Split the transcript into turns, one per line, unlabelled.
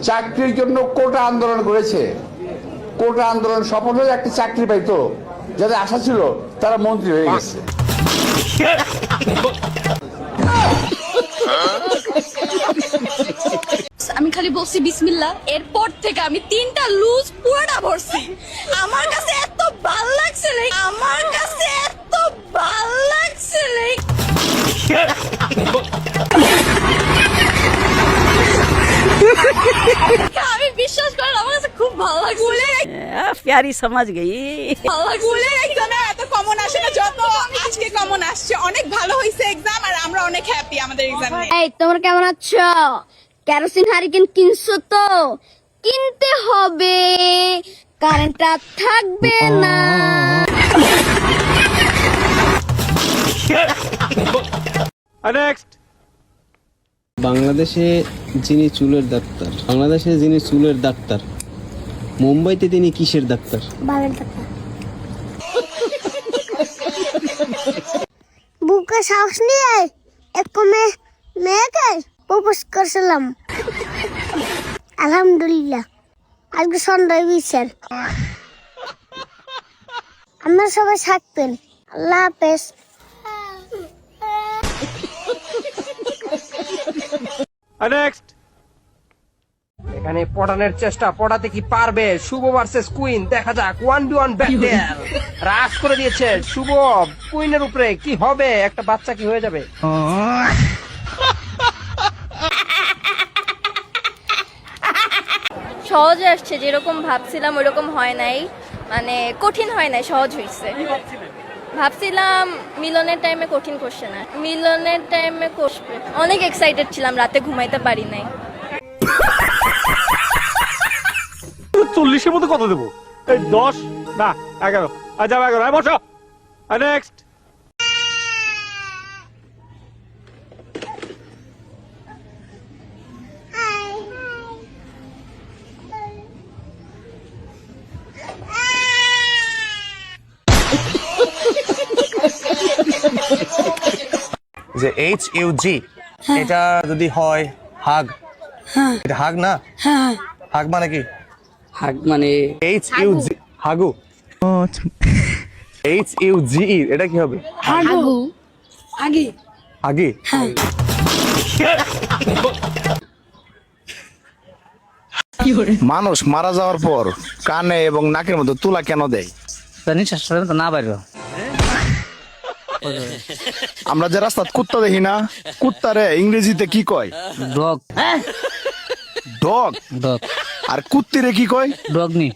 চাকরির জন্য কোটা আন্দোলন করেছে। কোটা আন্দোলন সফল হয়ে একটা চাকরি পাইতো, যাদের আশা ছিল তারা মন্ত্রী হয়ে গেছে।
আমি খালি বলছি বিসমিল্লাহ, এরপর থেকে আমি 3টা লুজ পুরোটা ভরছি। আমার কাছে এত ভাল লাগছে, আমার কাছে এত ভাল লাগছে। আমি বিশ্বাস করেন আমার কাছে খুব ভালো লাগছে।
প্যারি সমাজ গই
স্কুলের এক্সামে এত কমন আসে না যত আজকে কমন আসছে। অনেক ভালো হয়েছে এক্সাম, আর আমরা অনেক হ্যাপি আমাদের এক্সাম নিয়ে।
এই তোমরা কেমন আছো? কেরোসিন হারিকেন কিনছো তো? কিনতে হবে, কারেন্টটা থাকবে না।
বাংলাদেশে যিনি চুলের ডাক্তার, মুম্বাইতে তিনি কিসের ডাক্তার?
বালের ডাক্তার। বুকে সাহস নিয়ে এক মেয়েকে প্রপোজ করছিলাম। আলহামদুলিল্লাহ আজকে সন্ধ্যায় বিচার। আমরা সবাই থাকবেন। আল্লাহ হাফেজ।
এখানে পটানোর চেষ্টা, পটাতে কি পারবে? শুভ ভার্সেস কুইন, দেখা যাক। 1v1 ব্যাটেল রাশ করে দিয়েছে শুভ কুইনের উপরে। কি হবে? একটা বাচ্চা কি হয়ে যাবে?
সহজে আসছে, যেরকম ভাবছিলাম ওইরকম হয় নাই, মানে কঠিন হয় নাই, সহজ হয়েছে। ভাবছিলাম মিলনের টাইমে কঠিন করছে না, মিলনের টাইমে কষবে। অনেক এক্সাইটেড ছিলাম, রাতে ঘুমাইতে পারি নাই।
40-এর মধ্যে কত দেবো? 10 না 11। আচ্ছা 11, বসো। নেক্সট।
যে HUG এটা যদি হয় হাগ, এটা হাগ না? হাগ মানে কি?
হাগ মানে
HUG হাগু। HUGE এটা কি হবে?
হাগু আগে
হাগি। মানুষ মারা যাওয়ার পর কানে এবং নাকের মধ্যে তুলা কেন দেয়?
নিঃশ্বাস না বাইর।
আমরা যে রাস্তাত কুত্তা দেখি না, কুত্তারে ইংরেজিতে কি কয়?
Dog
dog.
ডগ
আর কুত্তিরে কি কয়?
ডগনি।